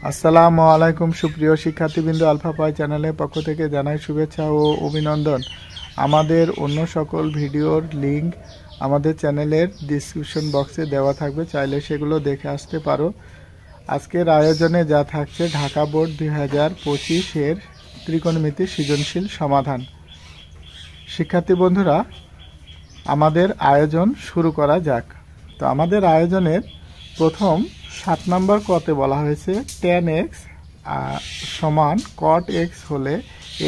আসসালামু আলাইকুম সুপ্রিয় শিক্ষার্থীবৃন্দ, আলফা পাই চ্যানেলের পক্ষ থেকে জানাই শুভেচ্ছা ও অভিনন্দন। আমাদের অন্য সকল ভিডিওর লিংক আমাদের চ্যানেলের ডিসক্রিপশন বক্সে দেওয়া থাকবে, চাইলে সেগুলো দেখে আসতে পারো। আজকের আয়োজনে যা থাকছে ঢাকা বোর্ড 2025-এর ত্রিকোণমিতি সৃজনশীল সমাধান। শিক্ষার্থী বন্ধুরা, আমাদের আয়োজন শুরু করা যাক। তো আমাদের আয়োজনের প্রথম 7 নম্বর কতে বলা হয়েছে tan x সমান cot x হলে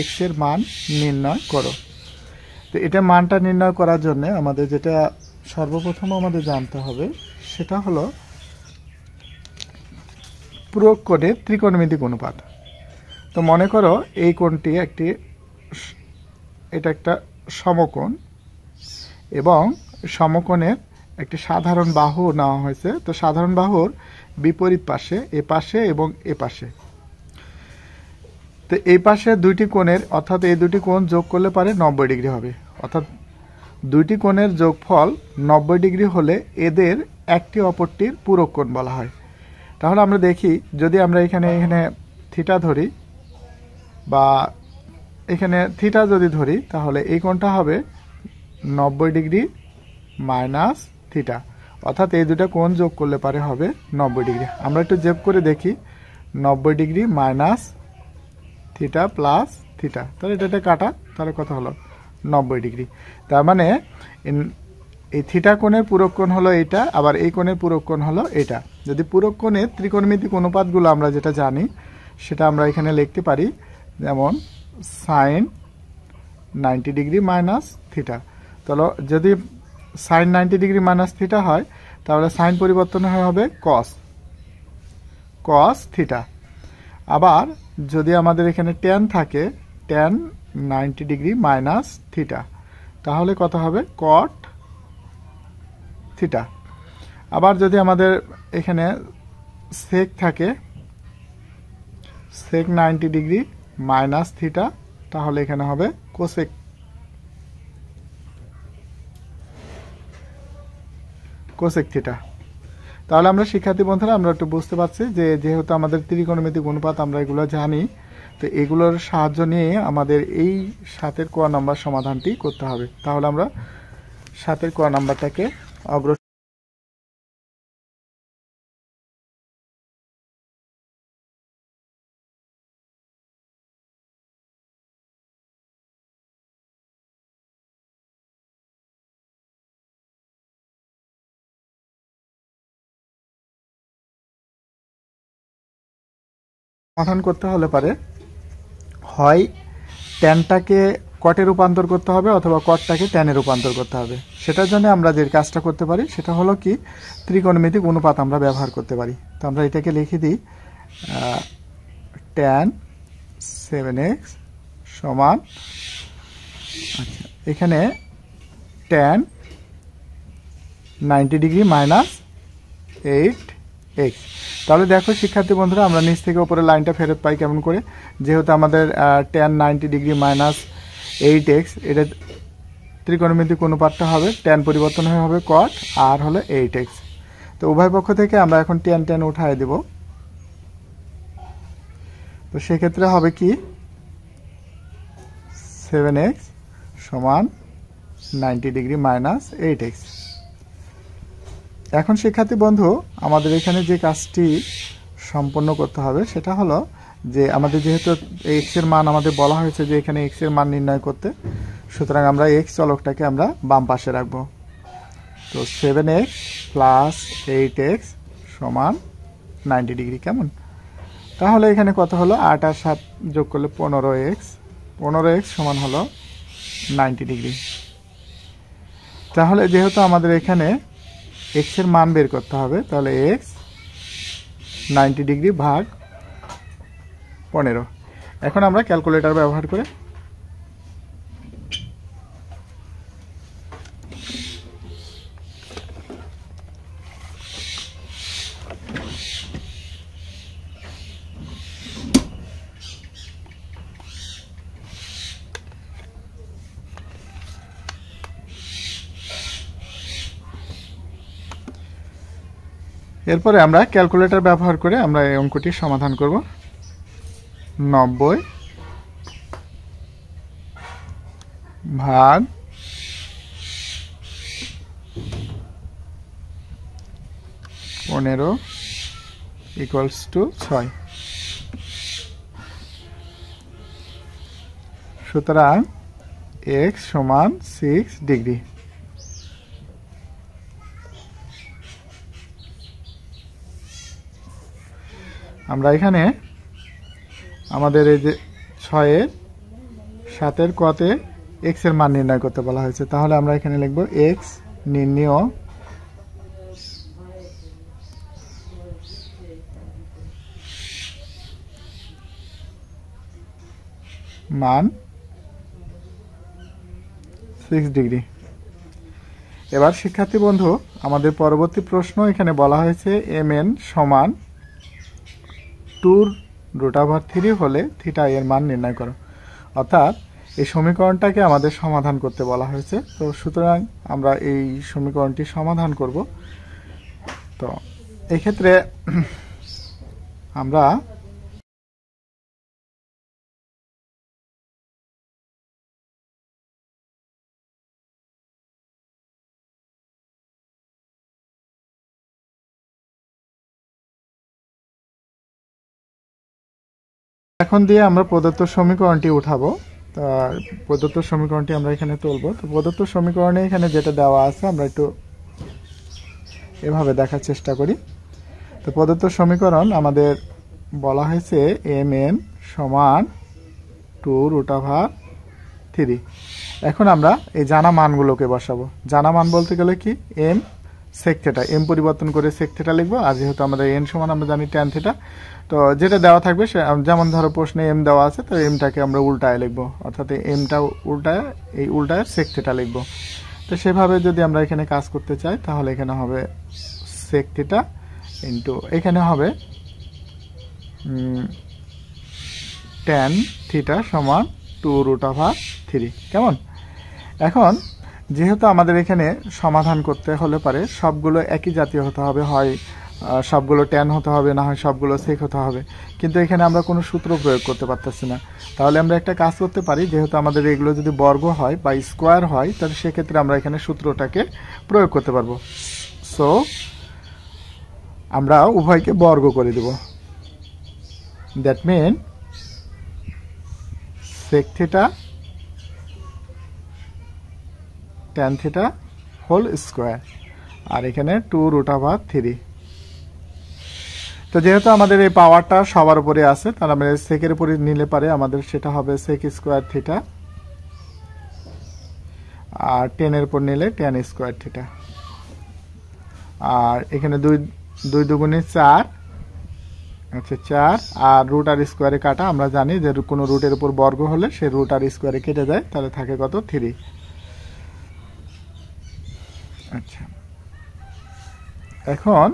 x এর মান নির্ণয় করো। তো এটা মানটা নির্ণয় করার জন্য আমাদের যেটা সর্বপ্রথম আমাদের জানতে হবে সেটা হলো পুরক কোণের ত্রিকোণমিতিক অনুপাত। তো মনে করো এই কোণটি এটা একটা সমকোণ এবং সমকোণের একটি সাধারণ বাহু নেওয়া হয়েছে। তো সাধারণ বাহুর বিপরীত পাশে এ পাশে এবং এ পাশে, তো এই পাশে দুইটি কোণের অর্থাৎ এই দুটি কোণ যোগ করলে পারে 90 ডিগ্রি হবে, অর্থাৎ দুইটি কোণের যোগফল 90 ডিগ্রি হলে এদের একটি অপরটির পূরক কোণ বলা হয়। তাহলে আমরা দেখি, যদি আমরা এখানে থিটা ধরি বা এখানে থিটা যদি ধরি, তাহলে এই কোণটা হবে 90 ডিগ্রি মাইনাস থিটা, অর্থাৎ এই দুটো কোণ যোগ করলে পারে হবে 90 ডিগ্রি। আমরা একটু যোগ করে দেখি, 90 degree minus theta plus theta, তাহলে এটা কাটা, তাহলে কত হলো 90 ডিগ্রি। তার মানে এই থিটা কোণের পূরক কোণ হলো এইটা, আবার এই কোণের পূরক কোণ হলো এটা। যদি পূরক কোণের ত্রিকোণমিতিক অনুপাতগুলো আমরা যেটা জানি সেটা আমরা এখানে লিখতে পারি, যেমন সাইন 90 ডিগ্রি মাইনাস থিটা। তাহলে যদি সাইন 90 ডিগ্রি মাইনাস থিটা হয়, তাহলে সাইন পরিবর্তন হবে কস থিটা। আবার যদি আমাদের এখানে ট্যান থাকে, ট্যান 90 ডিগ্রি মাইনাস থিটা, তাহলে কত হবে কট থিটা। আবার যদি আমাদের এখানে সেক থাকে, সেক 90 ডিগ্রি মাইনাস থিটা, তাহলে এখানে হবে কোসেক থিটা। তাহলে আমরা শিক্ষার্থী বন্ধুরা আমরা একটু বুঝতে পারছি যে যেহেতু আমাদের ত্রিকোণমিতিক অনুপাত আমরা এগুলো জানি, তো এগুলোর সাহায্য নিয়ে আমাদের এই 7-এর ক নাম্বার সমাধানটি করতে হবে। তাহলে আমরা 7-এর ক নাম্বারটাকে অগ্রসর সমাধান করতে হলে পারে হয় ট্যানটাকে কটে রূপান্তর করতে হবে অথবা কটটাকে ট্যানে রূপান্তর করতে হবে। সেটার জন্য আমরা যে কাজটা করতে পারি সেটা হলো কি, ত্রিকোণমিতিক অনুপাত আমরা ব্যবহার করতে পারি। তো আমরা এটাকে লিখে দিই, ট্যান 7x সমান, আচ্ছা এখানে ট্যান 90 ডিগ্রি মাইনাস 8x। তাহলে দেখো শিক্ষার্থী বন্ধুরা, আমরা নিচ থেকে উপরে লাইনটা ফেরত পাই কেমন করে, যেহেতু আমাদের ট্যান 90 ডিগ্রি মাইনাস 8x, এটা ত্রিকোণমিতিক অনুপাতটা হবে, ট্যান পরিবর্তন হয়ে হবে কট আর হলো 8x। তো উভয় পক্ষ থেকে আমরা এখন ট্যান উঠায় দেব। তো সেক্ষেত্রে হবে কি, 7x সমান 90 ডিগ্রি মাইনাস 8x। এখন শিক্ষার্থী বন্ধু, আমাদের এখানে যে কাজটি সম্পন্ন করতে হবে সেটা হলো যে আমাদের যেহেতু x এর মান আমাদের বলা হয়েছে যে এখানে x এর মান নির্ণয় করতে, সুতরাং আমরা x চলকটাকে আমরা বাম পাশে রাখবো। তো 7x প্লাস 8x সমান 90 ডিগ্রি, কেমন? তাহলে এখানে কত হলো, 8 আর 7 যোগ করলে 15x সমান হলো 90 ডিগ্রি। তাহলে যেহেতু আমাদের এখানে x এর মান বের করতে হবে, তাহলে x 90 ডিগ্রি ভাগ 15। এখন আমরা ক্যালকুলেটর ব্যবহার করে এরপরে আমরা ক্যালকুলেটর ব্যবহার করে আমরা এই অঙ্কটি সমাধান করব। 90 ভাগ 15 ইকুয়ালস টু 6। সুতরাং x সমান 6 ডিগ্রি। আমরা এখানে আমাদের এই যে 6 এর 7 এর কতে x এর মান নির্ণয় করতে বলা হয়েছে, তাহলে আমরা এখানে লিখব x নির্ণেয় মান 6 ডিগ্রি। এবার শিক্ষার্থী বন্ধু, আমাদের পরবর্তী প্রশ্ন এখানে বলা হয়েছে mn সমান 2√3 হলে থিটা এর মান নির্ণয় করো। অর্থাৎ এই সমীকরণটাকে আমাদের সমাধান করতে বলা হয়েছে। তো সুতরাং আমরা এই সমীকরণটি সমাধান করব। তো এই ক্ষেত্রে আমরা এখন দিয়ে আমরা প্রদত্ত সমীকরণটি উঠাবো। তা প্রদত্ত সমীকরণটি আমরা এখানে তুলব। তো প্রদত্ত সমীকরণে এখানে যেটা দেওয়া আছে আমরা একটু এভাবে দেখার চেষ্টা করি। তো প্রদত্ত সমীকরণ আমাদের বলা হয়েছে mn সমান 2√3। এখন আমরা এই জানা মানগুলোকে বসাবো। জানা মান বলতে গেলে কি m sec থিটা, m পরিবর্তন করে sec থিটা লিখবো। আর যেহেতু আমাদের n সমান আমরা জানি tan থিটা, তো যেটা দেওয়া থাকবে যেমন ধরো প্রশ্নে m দেওয়া আছে, তো mটাকে আমরা উল্টায় লিখবো, অর্থাৎ mটা উল্টায় এই উল্টায় sec থিটা লিখবো। তো সেভাবে যদি আমরা এখানে কাজ করতে চাই তাহলে এখানে হবে sec থিটা ইন্টু এখানে হবে tan থিটা সমান 2√3। কেমন? এখন যেহেতু আমাদের এখানে সমাধান করতে হলে পারে সবগুলো একই জাতীয় হতে হবে, হয় সবগুলো ট্যান হতে হবে, না হয় সবগুলো সেক হতে হবে। কিন্তু এখানে আমরা কোনো সূত্র প্রয়োগ করতে পারতেছি না। তাহলে আমরা একটা কাজ করতে পারি, যেহেতু আমাদের এগুলো যদি বর্গ হয় বা স্কোয়ার হয় তাহলে সেক্ষেত্রে আমরা এখানে সূত্রটাকে প্রয়োগ করতে পারবো। সো আমরা উভয়কে বর্গ করে দেব। That mean sec theta tan theta whole square, আর এখানে 2√3। তো যেহেতু আমাদের এই পাওয়ারটা সবার উপরে আছে, তাহলে আমরা সেকের উপরে নিলে পারে আমাদের সেটা হবে sec স্কোয়ার থিটা, আর 10 এর উপর নিলে tan স্কোয়ার থিটা। আর এখানে 2 দুগুণে 4, আচ্ছা 4, আর রুট আর স্কোয়ারে কাটা। আমরা জানি যে কোনো রুটের উপর বর্গ হলে সে রুট আর স্কোয়ারে কেটে যায়, তাহলে থাকে কত 3। আচ্ছা, এখন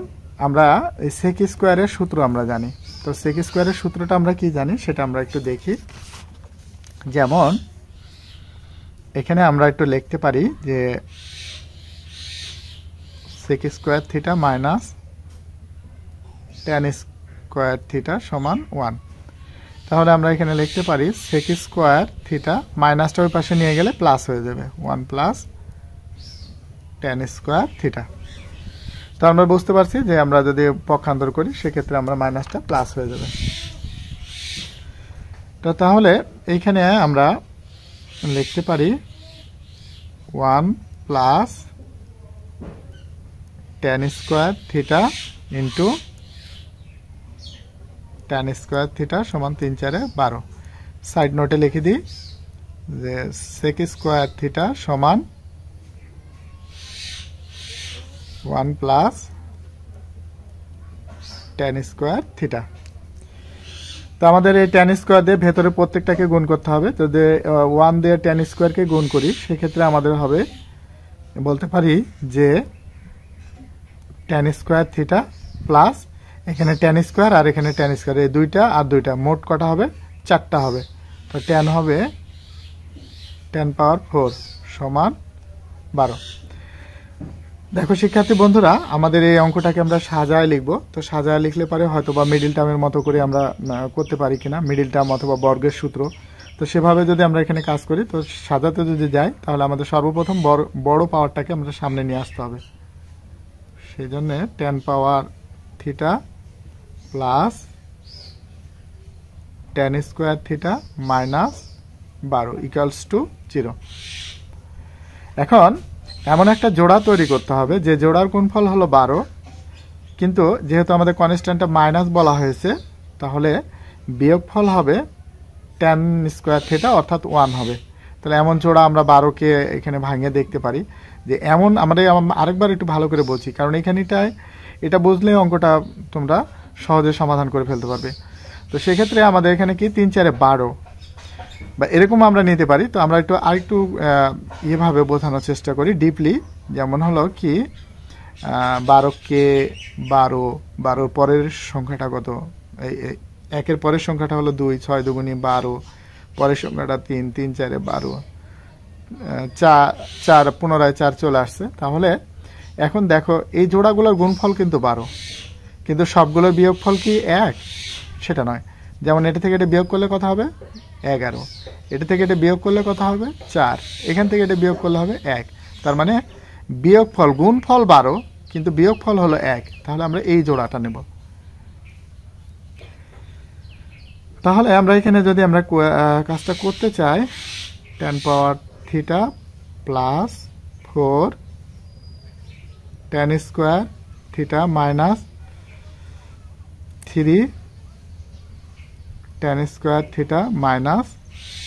আমরা এই sec স্কোয়ারের সূত্র আমরা জানি। তো sec স্কোয়ারের সূত্রটা আমরা কি জানি সেটা আমরা একটু দেখি। যেমন এখানে আমরা একটু লিখতে পারি যে sec square theta minus tan square theta সমান 1। তাহলে আমরা এখানে লিখতে পারি sec স্কোয়ার থিটা, মাইনাসটা ওই পাশে নিয়ে গেলে প্লাস হয়ে যাবে, 1 প্লাস tan স্কোয়ার থিটা। তো আমরা বুঝতে পারছি যে আমরা যদি পক্ষান্তর করি সেক্ষেত্রে আমরা মাইনাসটা প্লাস হয়ে যাবে। তো তাহলে এইখানে আমরা লিখতে পারি 1 plus tan square theta into tan square theta সমান 3 4 12। সাইড নোটে লিখে দিই যে sec স্কোয়ার থিটা সমান 1 প্লাস tan স্কোয়ার থিটা। তো আমাদের এই tan স্কোয়ার দিয়ে ভেতরে প্রত্যেকটাকে গুণ করতে হবে। তো 1 দিয়ে tan স্কোয়ারকে গুণ করি, সেক্ষেত্রে আমাদের হবে, বলতে পারি যে tan স্কোয়ার থিটা প্লাস এখানে tan স্কোয়ার আর এখানে tan স্কোয়ার, এই দুইটা আর দুইটা মোট কটা হবে 4টা হবে। তো tan হবে 10 পাওয়ার 4 সমান 12। দেখো শিক্ষার্থী বন্ধুরা, আমাদের এই অঙ্কটাকে আমরা সাজায় লিখব। তো সাজায় লিখলে পারে হয়তো বা মিডিল টার্মের মতো করে আমরা করতে পারি কিনা, মিডিল টার্ম অথবা বর্গের সূত্র। তো সেভাবে যদি আমরা এখানে কাজ করি, তো সাজাতে যদি যাই তাহলে আমাদের সর্বপ্রথম বড় পাওয়ারটাকে আমরা সামনে নিয়ে আসতে হবে। সেই জন্য tan power theta plus tan square theta minus 12 equals to 0। এখন এমন একটা জোড়া তৈরি করতে হবে যে জোড়ার গুণফল হলো 12, কিন্তু যেহেতু আমাদের কনস্ট্যান্টটা মাইনাস বলা হয়েছে, তাহলে বিয়োগফল হবে tan স্কোয়ার থিটা অর্থাৎ 1 হবে। তাহলে এমন জোড়া আমরা 12কে এখানে ভাঙিয়ে দেখতে পারি যে এমন। আমরা আরেকবার একটু ভালো করে বলছি, কারণ এখানেটায় এটা বুঝলে অঙ্কটা তোমরা সহজে সমাধান করে ফেলতে পারবে। তো সেক্ষেত্রে আমাদের এখানে কি 3 4 12 বা এরকম আমরা নিতে পারি। তো আমরা আরেকটু এভাবে বোঝানোর চেষ্টা করি ডিপলি। যেমন হলো কি 12কে 12 পরের সংখ্যাটা কত, এই একের পরের সংখ্যাটা হলো 2, 6 দুগুণী 12, পরের সংখ্যাটা 3, 3 4 12, 4 পুনরায় 4 চলে আসছে। তাহলে এখন দেখো এই জোড়াগুলোর গুণফল কিন্তু 12, কিন্তু সবগুলোর বিয়োগফল কি 1? সেটা নয়। যেমন এটা থেকে এটা বিয়োগ করলে কত হবে 11, এটা থেকে এটা বিয়োগ করলে কত হবে 4, এখান থেকে এটা বিয়োগ করলে হবে 1। তার মানে বিয়োগফল, গুণফল 12 কিন্তু বিয়োগফল হলো 1। তাহলে আমরা এই জোড়াটা নেব। তাহলে আমরা এখানে যদি আমরা কাজটা করতে চাই, tan power theta plus 4 tan square theta minus 3 tan square theta minus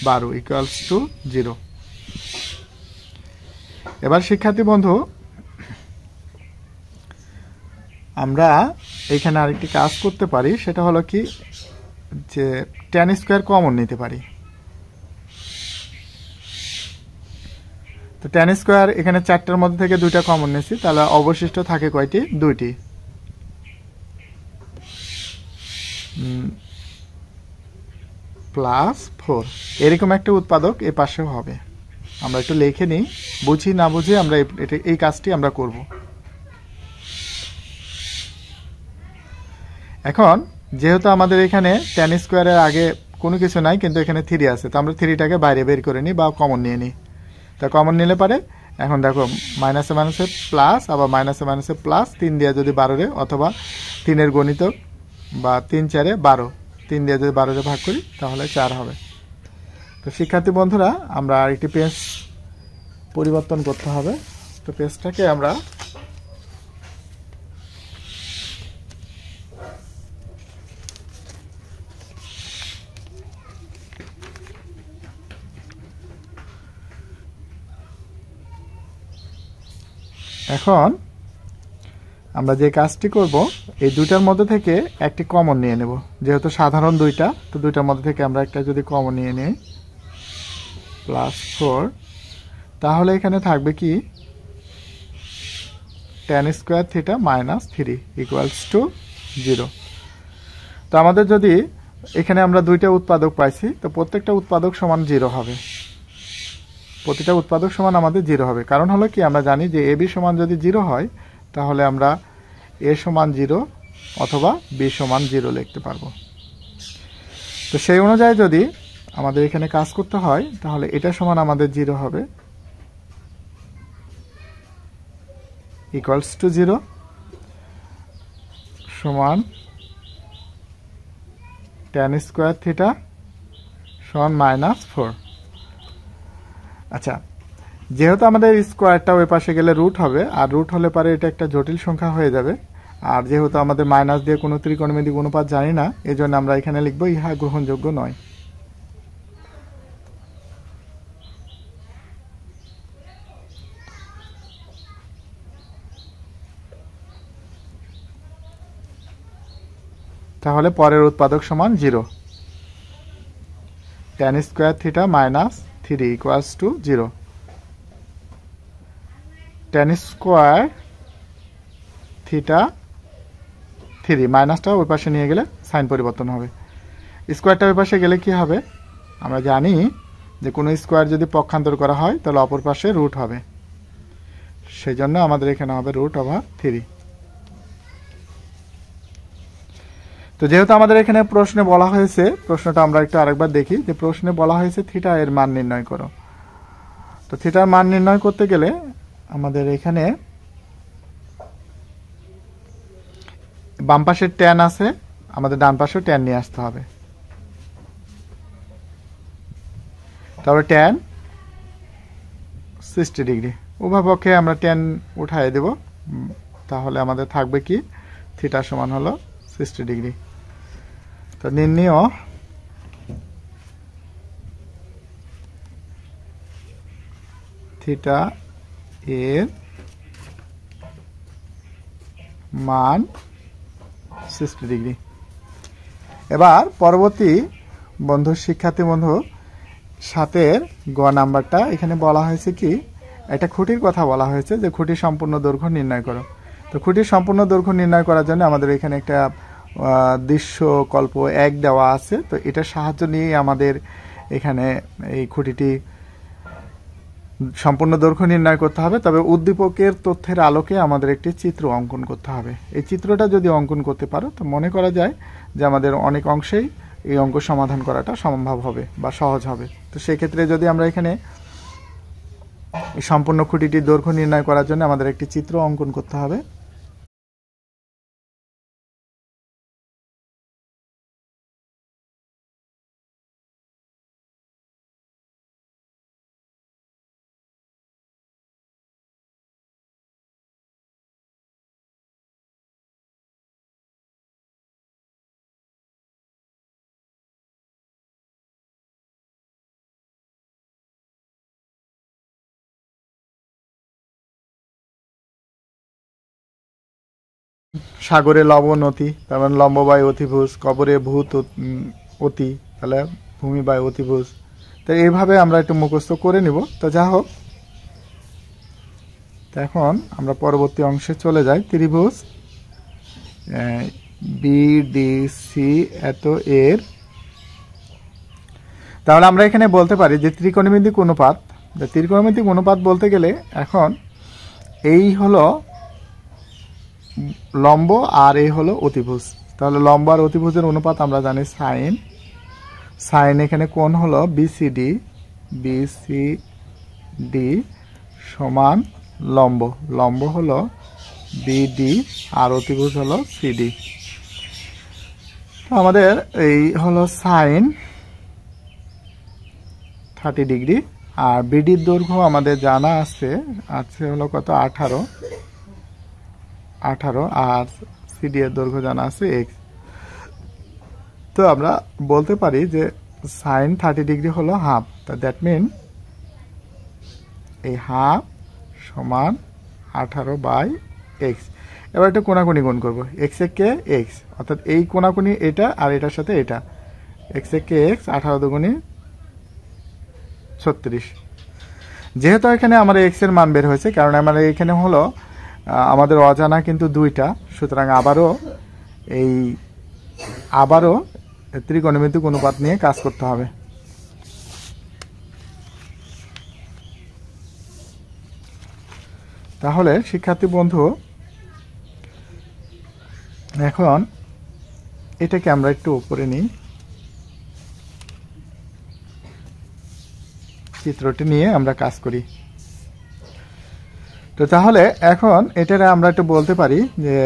12 equals to 0। এবার শিক্ষার্থী বন্ধু, আমরা এখানে আরেকটি কাজ করতে পারি। সেটা হলো কি যে tan স্কোয়ার কমন নিতে পারি। তো tan স্কোয়ার এখানে 4টার মধ্যে থেকে 2টা কমন নিয়েছি, তাহলে অবশিষ্ট থাকে কয়টি? 2টি। প্লাস 4 এরকম একটা উৎপাদক এ পাশেও হবে। আমরা একটু লিখে নিই, বুঝি না বুঝি আমরা এই কাজটি আমরা করব। এখন যেহেতু আমাদের এখানে tan স্কোয়ারের আগে কোনো কিছু নাই, কিন্তু এখানে 3 আছে, তো আমরা 3টাকে বাইরে বের করে নিই বা কমন নিয়ে নিই। তা কমন নিলে পারে এখন দেখো মাইনাসে মাইনাসে প্লাস, আবার মাইনাসে মাইনাসে প্লাস, 3 দিয়ে যদি 12 অথবা 3-এর গণিতক বা 3 4 12, 3 দিয়ে যদি 12 ভাগ করি তাহলে 4 হবে। তো শিক্ষার্থী বন্ধুরা, আমরা আরেকটি পেজ পরিবর্তন করতে হবে। তো পেজটাকে আমরা এখন আমরা যে কাজটি করব, এই দুইটার মধ্যে থেকে একটি কমন নিয়ে নেব। যেহেতু সাধারণ দুইটা, তো দুইটার মধ্যে থেকে আমরা একটা যদি কমন নিয়ে নিই প্লাস 4, তাহলে এখানে থাকবে কি tan square theta minus 3 equals to 0। তো আমাদের যদি এখানে আমরা দুইটা উৎপাদক পাইছি, তো প্রত্যেকটা উৎপাদক সমান 0 হবে। প্রতিটা উৎপাদক সমান আমাদের 0 হবে। কারণ হলো কি, আমরা জানি যে AB সমান যদি 0 হয়, তাহলে আমরা A সমান 0 অথবা B সমান 0 লিখতে পারবো। তো সেই অনুযায়ী যদি আমাদের এখানে কাজ করতে হয়, তাহলে এটা সমান আমাদের 0 হবে ইকুয়ালস টু 0 সমান tan স্কোয়ার থিটা সমান মাইনাস 4। আচ্ছা, যেহেতু আমাদের স্কোয়ারটা ওই পাশে গেলে রুট হবে, আর রুট হলে পারে এটা একটা জটিল সংখ্যা হয়ে যাবে। আর যেহেতু আমাদের মাইনাস দিয়ে কোনো ত্রিকোণমিতিক অনুপাত জানি না, এই জন্য আমরা এখানে লিখবো ইহা গ্রহণযোগ্য নয়। তাহলে পরের উৎপাদক সমান 0, tan square theta minus 3 equals to 0। tan square theta 3 মাইনাসটা ওই পাশে নিয়ে গেলে সাইন পরিবর্তন হবে। স্কোয়ারটা ওই পাশে গেলে কি হবে? আমরা জানি যে কোনো স্কোয়ার যদি পক্ষান্তর করা হয় তাহলে অপর পাশে রুট হবে। সেই জন্য আমাদের এখানে হবে √3। তো যেহেতু আমাদের এখানে প্রশ্নে বলা হয়েছে, প্রশ্নটা আমরা একটু আরেকবার দেখি, যে প্রশ্নে বলা হয়েছে থিটা এর মান নির্ণয় করো। তো থিটার মান নির্ণয় করতে গেলে আমাদের এখানে বাম পাশে ট্যান আছে, আমাদের ডান পাশেও ট্যান নিয়ে আসতে হবে। তারপরে ট্যান 60 ডিগ্রি, উভয় পক্ষে আমরা ট্যান উঠাই দেব, তাহলে আমাদের থাকবে কি থিটা সমান হলো 60 ডিগ্রি। তো নির্ণেয় থিটা এর মান 60 ডিগ্রি। এবার পরবর্তী শিক্ষার্থী বন্ধু 7-এর গ নাম্বারটা, এখানে বলা হয়েছে কি, একটা খুঁটির কথা বলা হয়েছে যে খুঁটির সম্পূর্ণ দৈর্ঘ্য নির্ণয় করো। তো খুঁটির সম্পূর্ণ দৈর্ঘ্য নির্ণয় করার জন্য আমাদের এখানে একটা দৃশ্যকল্প 1 দেওয়া আছে। তো এটার সাহায্য নিয়েই আমাদের এখানে এই খুঁটিটি সম্পূর্ণ দৈর্ঘ্য নির্ণয় করতে হবে। তবে উদ্দীপকের তথ্যের আলোকে আমাদের একটি চিত্র অঙ্কন করতে হবে। এই চিত্রটা যদি অঙ্কন করতে পারো তো মনে করা যায় যে আমাদের অনেক অংশেই এই অঙ্ক সমাধান করাটা সম্ভব হবে বা সহজ হবে। তো সেক্ষেত্রে যদি আমরা এখানে সম্পূর্ণ খুঁটিটির দৈর্ঘ্য নির্ণয় করার জন্য আমাদের একটি চিত্র অঙ্কন করতে হবে। সাগরে লবণ অতি, তার মানে লম্ব বাই অতিভুজ, কবরে ভূত অতি, তাহলে ভূমি বাই অতিভুজ। তো এইভাবে আমরা একটু মুখস্থ করে নিব। তো যা হোক, এখন আমরা পরবর্তী অংশে চলে যাই। ত্রিভুজ বিডিসি এত এর, তাহলে আমরা এখানে বলতে পারি যে ত্রিকোণমিতিক অনুপাত। ত্রিকোণমিতিক অনুপাত বলতে গেলে এখন এই হলো লম্ব আর এই হলো অতিভুজ। তাহলে লম্ব আর অতিভুজের অনুপাত আমরা জানি সাইন। সাইন এখানে কোণ হলো বিসিডি, বিসিডি সমান লম্ব, লম্ব হলো বিডি আর অতিভুজ হলো সিডি। আমাদের এই হলো সাইন 30 ডিগ্রি, আর বিডির দৈর্ঘ্য আমাদের জানা আছে হলো কত 18, আর সিডি এর দৈর্ঘ্য জানা আছে এক্স। তো আমরা বলতে পারি যে সাইন 30 ডিগ্রি হলো হাফ। তা দ্যাট মিন এই হাফ সমান 18/x। এবার একটা কোণাকুণি গুণ করবো, এক্স এ কে এক্স, অর্থাৎ এই কোণাকুণি এটা আর এটার সাথে এটা, এক্স এ কে এক্স, 18 দুগুণি 36। যেহেতু এখানে আমার এক্স এর মান বের হয়েছে, কারণ আমার এখানে হলো আমাদের অজানা কিন্তু 2টা, সুতরাং আবারও ত্রিকোণমিতিক অনুপাত নিয়ে কাজ করতে হবে। তাহলে শিক্ষার্থী বন্ধু, এখন এটাকে আমরা একটু উপরে নিই, চিত্রটি নিয়ে আমরা কাজ করি। তো তাহলে এখন এটারে আমরা একটু বলতে পারি যে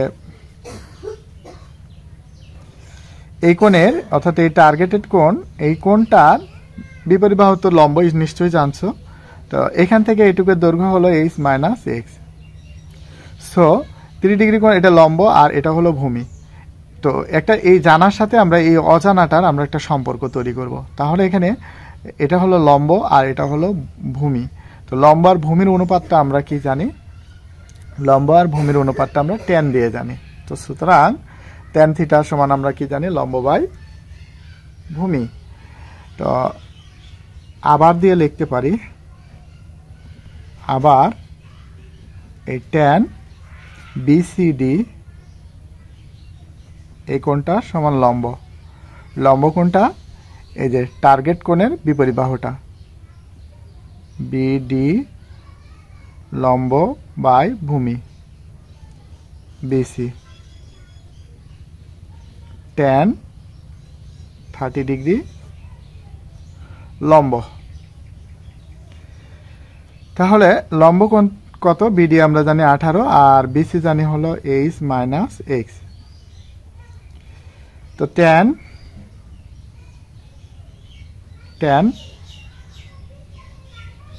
এই কোণের, অর্থাৎ এই টার্গেটেড কোণ, এই কোণটার বিপরীত বাহু তো লম্ব নিশ্চয়ই জানছো। তো এখান থেকে এইটুকুর দৈর্ঘ্য হলো H minus x. So 30 degree কোণ, এটা লম্ব আর এটা হলো ভূমি। তো একটা এই জানার সাথে আমরা এই অজানাটার আমরা একটা সম্পর্ক তৈরি করব। তাহলে এখানে এটা হলো লম্ব আর এটা হলো ভূমি। তো লম্ব আর ভূমির অনুপাতটা আমরা কি জানি? লম্ব আর ভূমির অনুপাতটা আমরা ট্যান দিয়ে জানি। তো সুতরাং ট্যান থিটা সমান আমরা কি জানি? লম্ব বাই ভূমি। তো আবার দিয়ে লিখতে পারি, আবার এই ট্যান বিসিডি এই কোণটা সমান লম্ব। লম্ব কোণটা এই যে টার্গেট কোণের বিপরীত বাহুটা, বিডি লম্ব বাই ভূমি বিসি tan 30 ডিগ্রি লম্ব। তাহলে লম্ব কোণ কত? বিডি আমরা জানি 18 আর বিসি জানি হলো h মাইনাস x। তো tan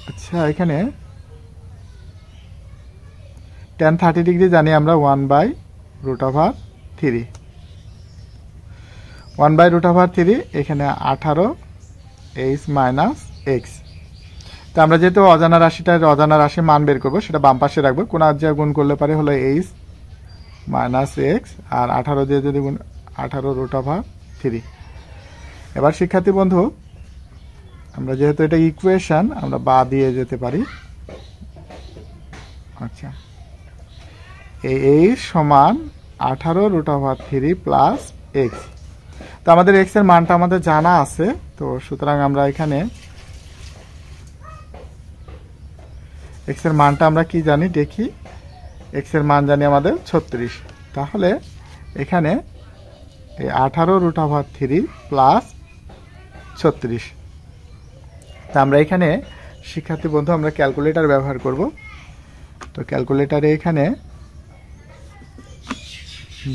আচ্ছা এখানে tan 30 ডিগ্রি জানি আমরা 1/√3 1/√3 এখানে 18 h মাইনাস x। তো আমরা যেহেতু অজানা রাশি মান বের করবো সেটা বাম পাশে রাখবো, কোন আজ্ঞা গুণ করলে পারে হলো h মাইনাস x আর 18 দিয়ে যদি গুণ 18√3। এবার শিক্ষার্থী বন্ধু আমরা যেহেতু এটা ইকুয়েশন আমরা বা দিয়ে যেতে পারি। আচ্ছা এই h সমান 18√3 প্লাস x। তো আমাদের x এর মানটা আমাদের জানা আছে, তো সুতরাং আমরা এখানে x এর মানটা আমরা কি জানি দেখি। x এর মান জানি আমাদের 36। তাহলে এখানে এই 18√3 প্লাস 36। তা আমরা এখানে শিক্ষার্থী বন্ধু আমরা ক্যালকুলেটর ব্যবহার করব। তো ক্যালকুলেটরে এখানে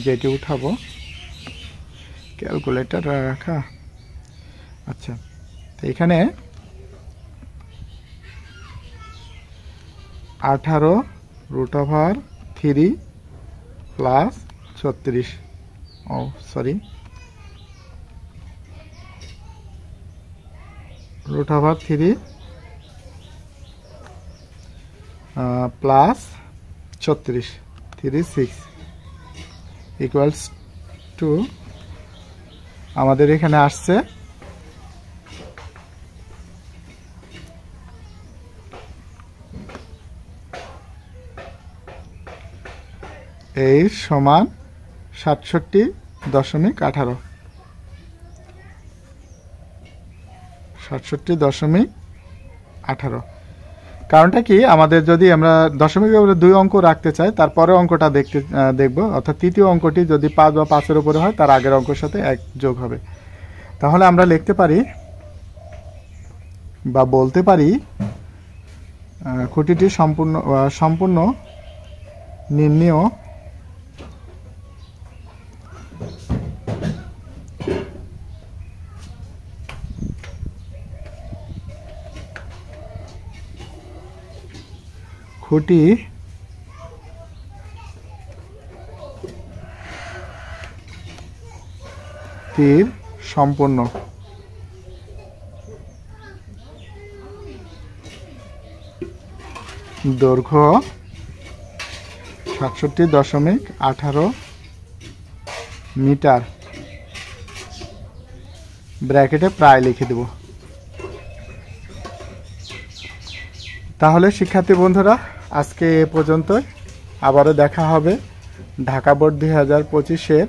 যেটি উঠাবো ক্যালকুলেটর রাখা। আচ্ছা তো এখানে 18√3 প্লাস 36 √3 প্লাস 36 36 ইকুয়ালস টু আমাদের এখানে আসছে এই সমান 67.18 67.18। কারণটা কি আমাদের যদি আমরা দশমিকের উপরে 2 অঙ্ক রাখতে চাই তারপরে অঙ্কটা দেখব, অর্থাৎ তৃতীয় অঙ্কটি যদি 5 বা 5 এর উপরে হয় তার আগের অঙ্কের সাথে 1 যোগ হবে। তাহলে আমরা লিখতে পারি বা বলতে পারি খুঁটিটি সম্পূর্ণ নির্ণেয় খুঁটিটির সম্পূর্ণ দৈর্ঘ্য 67.18 মিটার, ব্র্যাকেটে প্রায় লিখে দেব। তাহলে শিক্ষার্থী বন্ধুরা আজকে এ পর্যন্তই, আবারও দেখা হবে ঢাকা বোর্ড 2025-এর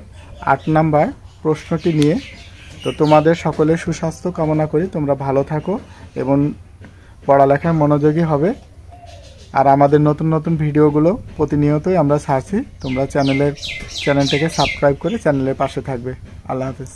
8 নম্বর প্রশ্নটি নিয়ে। তো তোমাদের সকলের সুস্বাস্থ্য কামনা করি, তোমরা ভালো থাকো এবং পড়ালেখায় মনোযোগী হবে। আর আমাদের নতুন নতুন ভিডিওগুলো প্রতিনিয়তই আমরা ছাড়ছি, তোমরা চ্যানেলটাকে সাবস্ক্রাইব করে চ্যানেলের পাশে থাকবে। আল্লাহ হাফেজ।